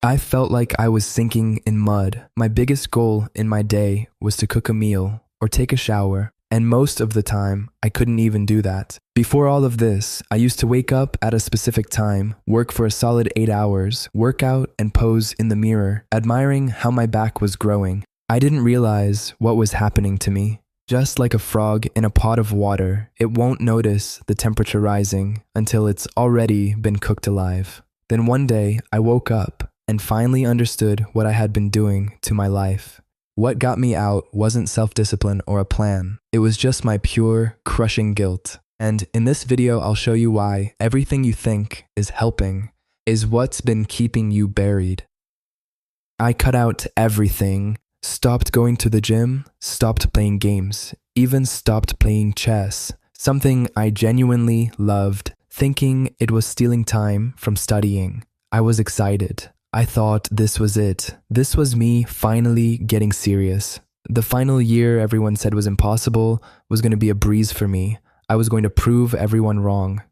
I felt like I was sinking in mud. My biggest goal in my day was to cook a meal or take a shower, and most of the time, I couldn't even do that. Before all of this, I used to wake up at a specific time, work for a solid 8 hours, work out and pose in the mirror, admiring how my back was growing. I didn't realize what was happening to me. Just like a frog in a pot of water, it won't notice the temperature rising until it's already been cooked alive. Then one day, I woke up and finally understood what I had been doing to my life. What got me out wasn't self-discipline or a plan. It was just my pure, crushing guilt. And in this video, I'll show you why everything you think is helping is what's been keeping you buried. I cut out everything. Stopped going to the gym, stopped playing games, even stopped playing chess, something I genuinely loved, thinking it was stealing time from studying. I was excited. I thought this was it. This was me finally getting serious. The final year everyone said was impossible was going to be a breeze for me. I was going to prove everyone wrong.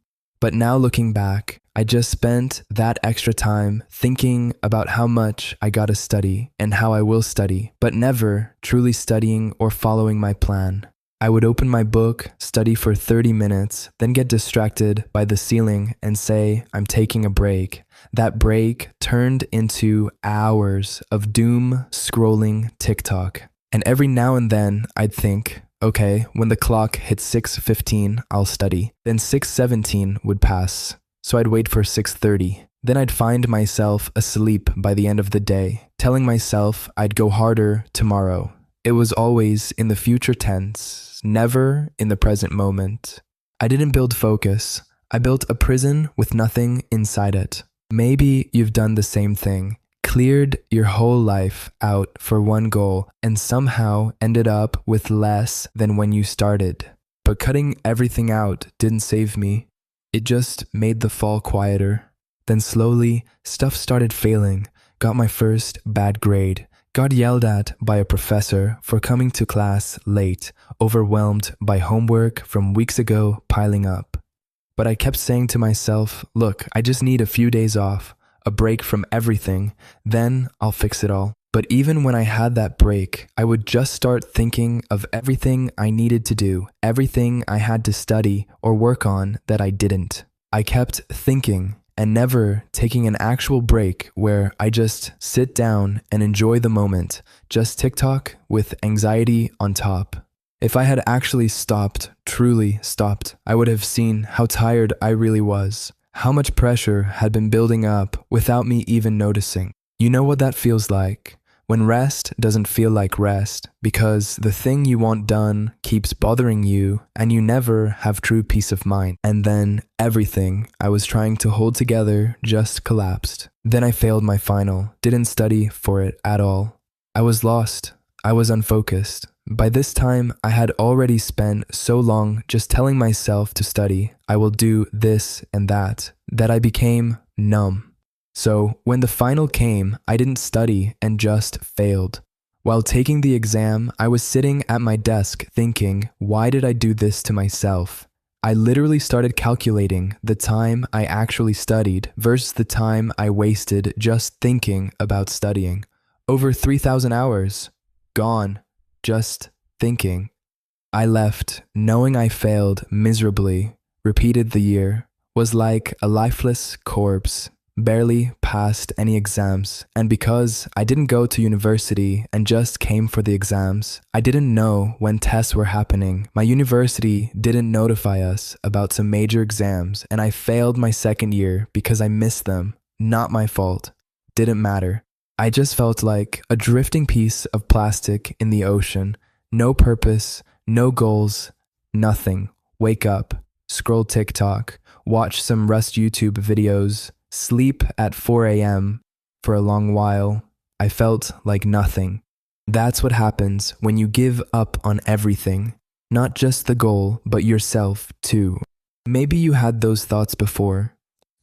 But now looking back, I just spent that extra time thinking about how much I gotta study and how I will study, but never truly studying or following my plan. I would open my book, study for 30 minutes, then get distracted by the ceiling and say, I'm taking a break. That break turned into hours of doom scrolling TikTok. And every now and then I'd think, okay, when the clock hits 6:15, I'll study. Then 6:17 would pass, so I'd wait for 6:30. Then I'd find myself asleep by the end of the day, telling myself I'd go harder tomorrow. It was always in the future tense, never in the present moment. I didn't build focus. I built a prison with nothing inside it. Maybe you've done the same thing. Cleared your whole life out for one goal and somehow ended up with less than when you started. But cutting everything out didn't save me. It just made the fall quieter. Then slowly, stuff started failing. Got my first bad grade. Got yelled at by a professor for coming to class late, overwhelmed by homework from weeks ago piling up. But I kept saying to myself, look, I just need a few days off. A break from everything, then I'll fix it all. But even when I had that break, I would just start thinking of everything I needed to do, everything I had to study or work on that I didn't. I kept thinking and never taking an actual break where I just sit down and enjoy the moment, just TikTok with anxiety on top. If I had actually stopped, truly stopped, I would have seen how tired I really was. How much pressure had been building up without me even noticing. You know what that feels like? When rest doesn't feel like rest because the thing you want done keeps bothering you and you never have true peace of mind. And then everything I was trying to hold together just collapsed. Then I failed my final, didn't study for it at all. I was lost. I was unfocused. By this time, I had already spent so long just telling myself to study, I will do this and that I became numb. So when the final came, I didn't study and just failed. While taking the exam, I was sitting at my desk thinking, why did I do this to myself? I literally started calculating the time I actually studied versus the time I wasted just thinking about studying. Over 3,000 hours. Gone. Just thinking. I left, knowing I failed miserably, repeated the year, was like a lifeless corpse, barely passed any exams, and because I didn't go to university and just came for the exams, I didn't know when tests were happening. My university didn't notify us about some major exams, and I failed my second year because I missed them. Not my fault. Didn't matter. I just felt like a drifting piece of plastic in the ocean. No purpose, no goals, nothing. Wake up, scroll TikTok, watch some Rust YouTube videos, sleep at 4 a.m. For a long while. I felt like nothing. That's what happens when you give up on everything. Not just the goal, but yourself too. Maybe you had those thoughts before.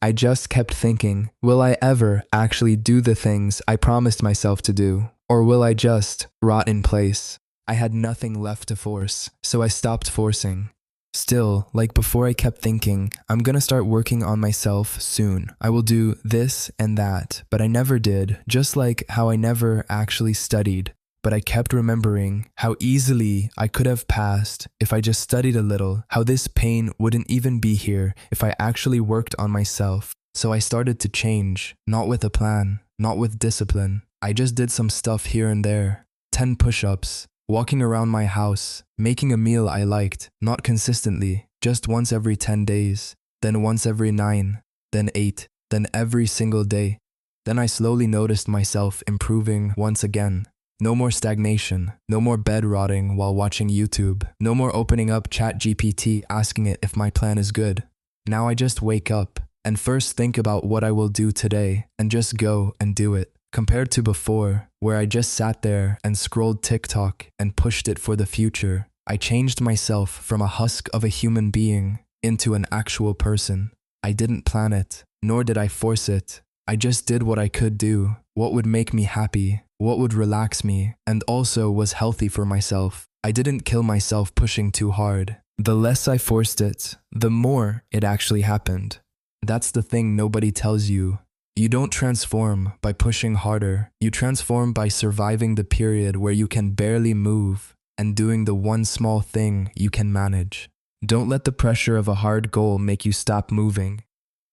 I just kept thinking, will I ever actually do the things I promised myself to do? Or will I just rot in place? I had nothing left to force, so I stopped forcing. Still, like before, I kept thinking, I'm gonna start working on myself soon. I will do this and that, but I never did, just like how I never actually studied. But I kept remembering how easily I could have passed if I just studied a little, how this pain wouldn't even be here if I actually worked on myself. So I started to change, not with a plan, not with discipline. I just did some stuff here and there. 10 push-ups, walking around my house, making a meal I liked, not consistently, just once every 10 days, then once every 9, then 8, then every single day. Then I slowly noticed myself improving once again. No more stagnation, no more bed rotting while watching YouTube, no more opening up ChatGPT asking it if my plan is good. Now I just wake up and first think about what I will do today and just go and do it. Compared to before, where I just sat there and scrolled TikTok and pushed it for the future, I changed myself from a husk of a human being into an actual person. I didn't plan it, nor did I force it. I just did what I could do, what would make me happy, what would relax me, and also was healthy for myself. I didn't kill myself pushing too hard. The less I forced it, the more it actually happened. That's the thing nobody tells you. You don't transform by pushing harder. You transform by surviving the period where you can barely move and doing the one small thing you can manage. Don't let the pressure of a hard goal make you stop moving.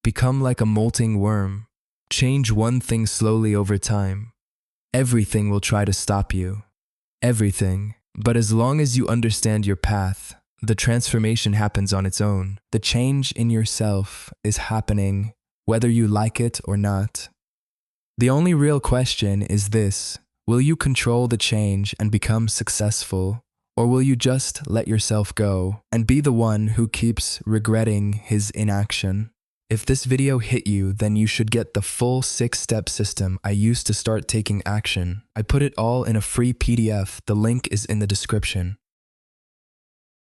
Become like a molting worm. Change one thing slowly over time. Everything will try to stop you. Everything. But as long as you understand your path, the transformation happens on its own. The change in yourself is happening whether you like it or not. The only real question is this: will you control the change and become successful, or will you just let yourself go and be the one who keeps regretting his inaction? If this video hit you, then you should get the full 6-step system I used to start taking action. I put it all in a free PDF. The link is in the description.